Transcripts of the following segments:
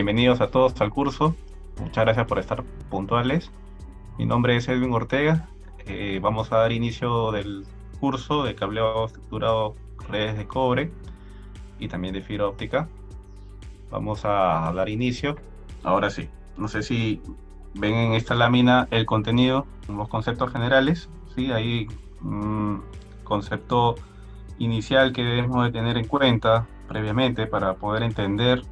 bienvenidos a todos al curso. Muchas gracias por estar puntuales. Mi nombre es Edwin Ortega. Vamos a dar inicio del curso de cableado estructurado redes de cobre y también de fibra óptica. Vamos a dar inicio. Ahora sí, no sé si ven en esta lámina el contenido, los conceptos generales. Sí, hay un concepto inicial que debemos de tener en cuenta previamente para poder entender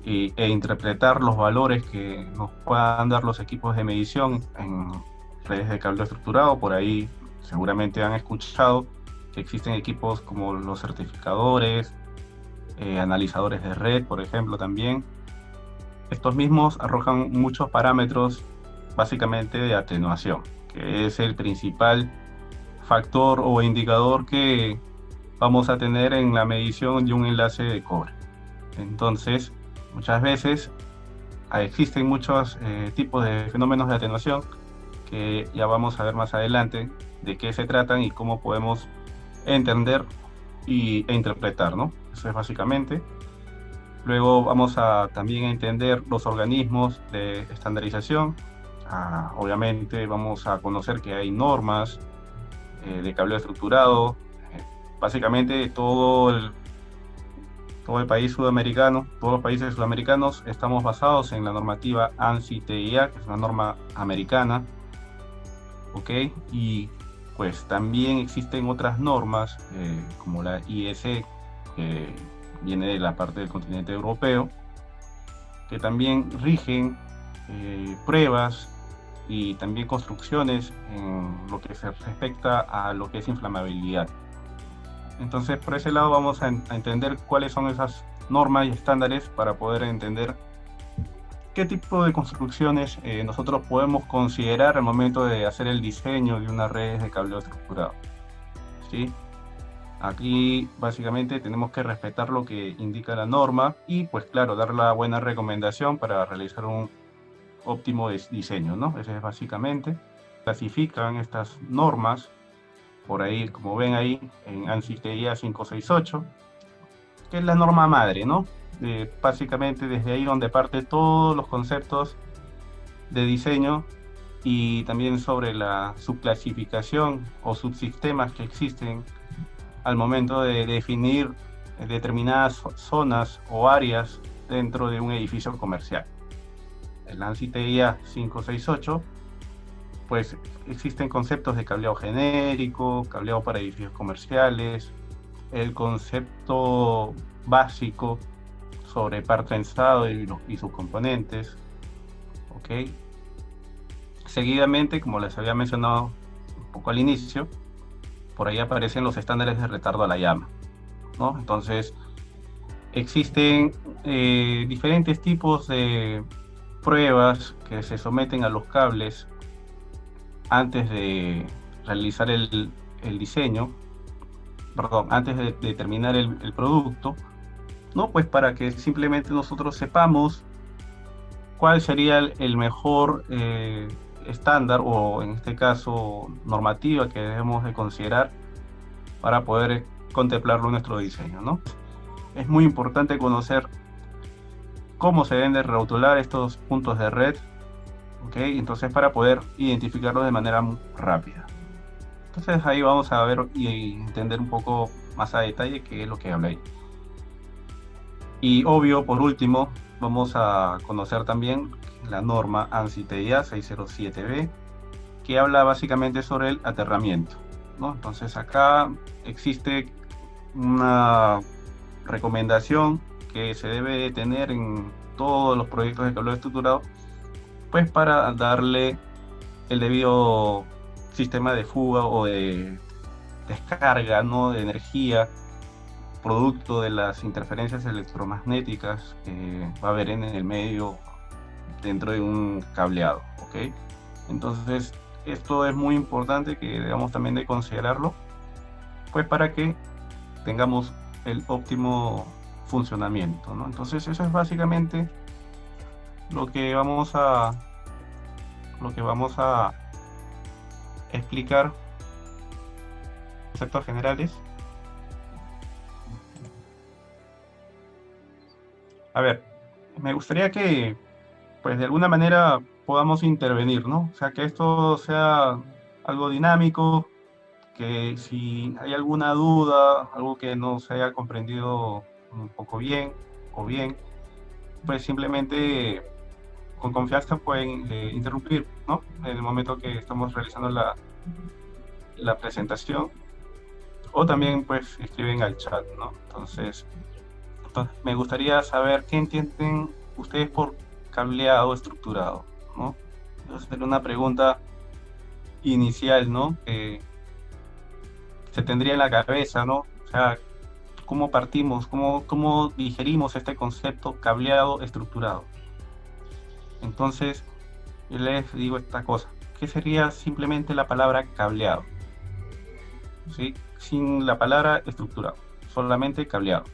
e interpretar los valores que nos puedan dar los equipos de medición en redes de cable estructurado. Por ahí seguramente han escuchado que existen equipos como los certificadores, analizadores de red, por ejemplo, también. Estos mismos arrojan muchos parámetros básicamente de atenuación, que es el principal factor o indicador que vamos a tener en la medición de un enlace de cobre. Entonces, muchas veces existen muchos tipos de fenómenos de atenuación que ya vamos a ver más adelante de qué se tratan y cómo podemos entender e interpretar, ¿no? Eso es básicamente. Luego vamos a también entender los organismos de estandarización. Obviamente vamos a conocer que hay normas de cableado estructurado. Básicamente todo el país sudamericano, todos los países sudamericanos estamos basados en la normativa ANSI-TIA, que es una norma americana, ¿ok? Y pues también existen otras normas, como la IEC, que viene de la parte del continente europeo, que también rigen pruebas y también construcciones en lo que se respecta a lo que es inflamabilidad. Entonces, por ese lado vamos a entender cuáles son esas normas y estándares para poder entender qué tipo de construcciones nosotros podemos considerar al momento de hacer el diseño de una red de cableado estructurado. ¿Sí? Aquí básicamente tenemos que respetar lo que indica la norma y pues claro, dar la buena recomendación para realizar un óptimo diseño, ¿no? Eso es básicamente. Clasifican estas normas por ahí, como ven ahí, en ANSI TIA 568, que es la norma madre, ¿no? Básicamente desde ahí donde parte todos los conceptos de diseño y también sobre la subclasificación o subsistemas que existen al momento de definir determinadas zonas o áreas dentro de un edificio comercial. El ANSI TIA 568, pues existen conceptos de cableado genérico, cableado para edificios comerciales, el concepto básico sobre par trenzado y sus componentes, ¿ok? Seguidamente, como les había mencionado un poco al inicio, por ahí aparecen los estándares de retardo a la llama, ¿no? Entonces, existen diferentes tipos de pruebas que se someten a los cables antes de realizar el diseño, perdón, antes de terminar el producto, ¿no? Pues para que simplemente nosotros sepamos cuál sería el mejor estándar o en este caso normativa que debemos de considerar para poder contemplarlo en nuestro diseño, ¿no? Es muy importante conocer cómo se deben de rotular estos puntos de red, ¿ok? Entonces para poder identificarlos de manera muy rápida. Entonces ahí vamos a ver y entender un poco más a detalle qué es lo que habla ahí. Y obvio, por último, vamos a conocer también la norma ANSI-TIA 607B, que habla básicamente sobre el aterramiento, ¿no? Entonces acá existe una recomendación que se debe tener en todos los proyectos de cableado estructurado, pues para darle el debido sistema de fuga o de descarga, ¿no? De energía producto de las interferencias electromagnéticas que va a haber en el medio dentro de un cableado, ¿ok? Entonces, esto es muy importante que debamos también de considerarlo, pues para que tengamos el óptimo funcionamiento, ¿no? Entonces, eso es básicamente lo que vamos a explicar, conceptos generales. A ver, me gustaría que, pues de alguna manera podamos intervenir, ¿no? O sea, que esto sea algo dinámico, que si hay alguna duda, algo que no se haya comprendido un poco bien o bien, pues simplemente con confianza pueden interrumpir, ¿no? En el momento que estamos realizando la presentación, o también pues escriben al chat, ¿no? Entonces, me gustaría saber qué entienden ustedes por cableado estructurado, ¿no? Entonces, sería una pregunta inicial, ¿no? Que se tendría en la cabeza, ¿no? O sea, ¿cómo partimos? ¿Cómo digerimos este concepto cableado estructurado? Entonces, yo les digo esta cosa. ¿Qué sería simplemente la palabra cableado? ¿Sí? Sin la palabra estructurado, solamente cableado.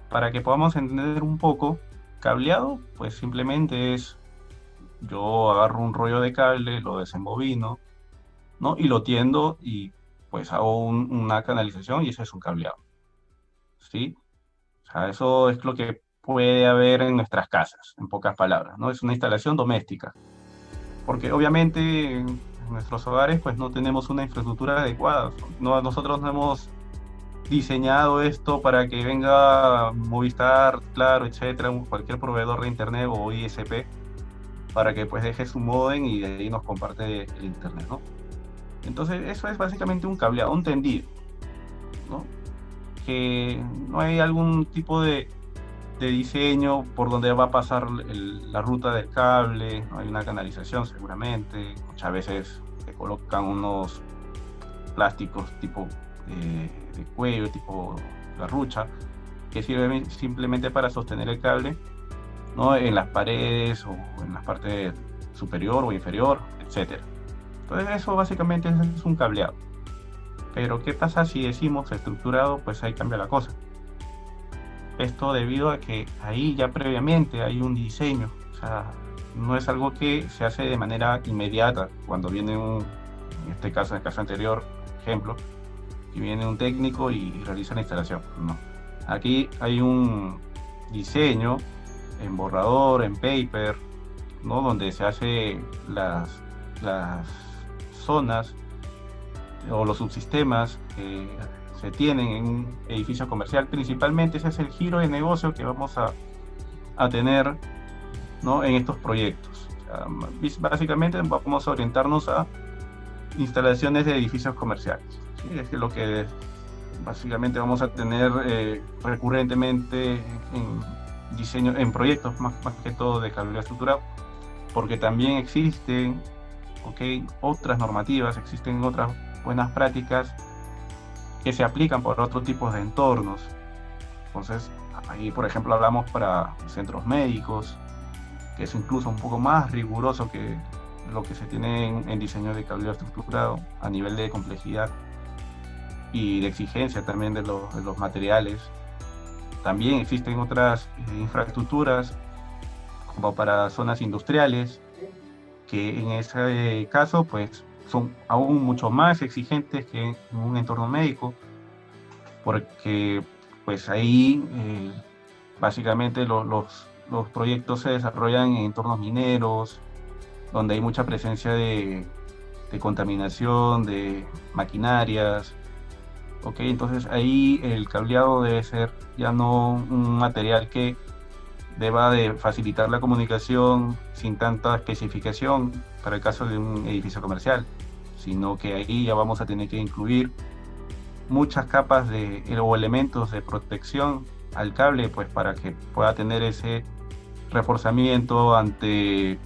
Para que podamos entender un poco, cableado, pues simplemente es, yo agarro un rollo de cable, lo desembobino, ¿no? Y lo tiendo y pues hago una canalización y ese es un cableado, ¿sí? O sea, eso es lo que puede haber en nuestras casas, en pocas palabras, ¿no? Es una instalación doméstica, porque obviamente en nuestros hogares pues no tenemos una infraestructura adecuada, no, nosotros no hemos diseñado esto para que venga Movistar, Claro, etcétera, cualquier proveedor de internet o ISP, para que pues deje su modem y de ahí nos comparte el internet, ¿no? Entonces eso es básicamente un cableado, un tendido, ¿no? Que no hay algún tipo de diseño por donde va a pasar la ruta del cable, no hay una canalización seguramente, muchas veces se colocan unos plásticos tipo de cuello, tipo garrucha, que sirven simplemente para sostener el cable, ¿no? En las paredes o en la parte superior o inferior, etcétera. Entonces eso básicamente es un cableado. Pero ¿qué pasa si decimos estructurado? Pues ahí cambia la cosa. Esto debido a que ahí ya previamente hay un diseño, o sea, no es algo que se hace de manera inmediata cuando viene en este caso, en el caso anterior, ejemplo, que viene un técnico y realiza la instalación. No. Aquí hay un diseño en borrador, en paper, ¿no? Donde se hace las zonas o los subsistemas que se tienen en un edificio comercial. Principalmente ese es el giro de negocio que vamos a tener, ¿no? En estos proyectos. O sea, básicamente vamos a orientarnos a instalaciones de edificios comerciales. ¿Sí? Es lo que básicamente vamos a tener recurrentemente en diseño, en proyectos más que todo de cableado estructurado, porque también existen, ¿okay?, otras normativas, existen otras buenas prácticas que se aplican por otros tipos de entornos. Entonces, ahí por ejemplo hablamos para centros médicos, que es incluso un poco más riguroso que lo que se tiene en diseño de cableado estructurado a nivel de complejidad y de exigencia también de los materiales. También existen otras infraestructuras como para zonas industriales, que en ese caso pues son aún mucho más exigentes que en un entorno médico, porque pues ahí básicamente los proyectos se desarrollan en entornos mineros, donde hay mucha presencia de contaminación, de maquinarias. Ok, entonces ahí el cableado debe ser ya no un material que deba de facilitar la comunicación sin tanta especificación para el caso de un edificio comercial, sino que ahí ya vamos a tener que incluir muchas capas o elementos de protección al cable, pues para que pueda tener ese reforzamiento ante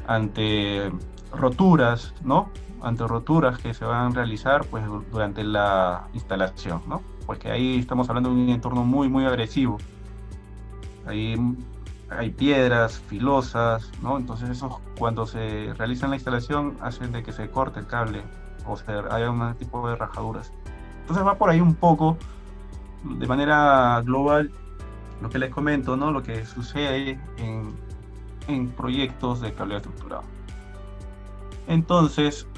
ante roturas, ¿no? Ante roturas que se van a realizar pues durante la instalación, ¿no? Porque ahí estamos hablando de un entorno muy, muy agresivo. Ahí hay piedras filosas, ¿no? Entonces eso, cuando se realiza la instalación, hacen de que se corte el cable o haya un tipo de rajaduras. Entonces va por ahí un poco, de manera global, lo que les comento, ¿no? Lo que sucede en proyectos de cableado estructurado. Entonces,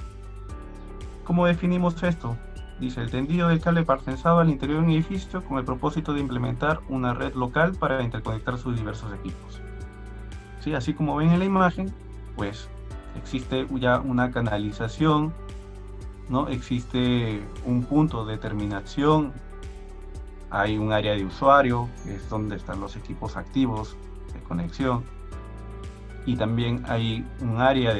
¿cómo definimos esto? Dice, el tendido del cable parsensado al interior de un edificio con el propósito de implementar una red local para interconectar sus diversos equipos. ¿Sí? Así como ven en la imagen, pues existe ya una canalización, ¿no? Existe un punto de terminación, hay un área de usuario, que es donde están los equipos activos de conexión, y también hay un área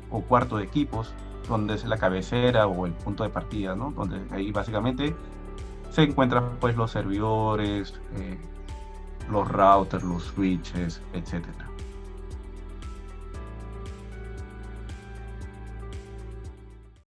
o cuarto de equipos, donde es la cabecera o el punto de partida, ¿no? Donde ahí básicamente se encuentran pues los servidores, los routers, los switches, etcétera.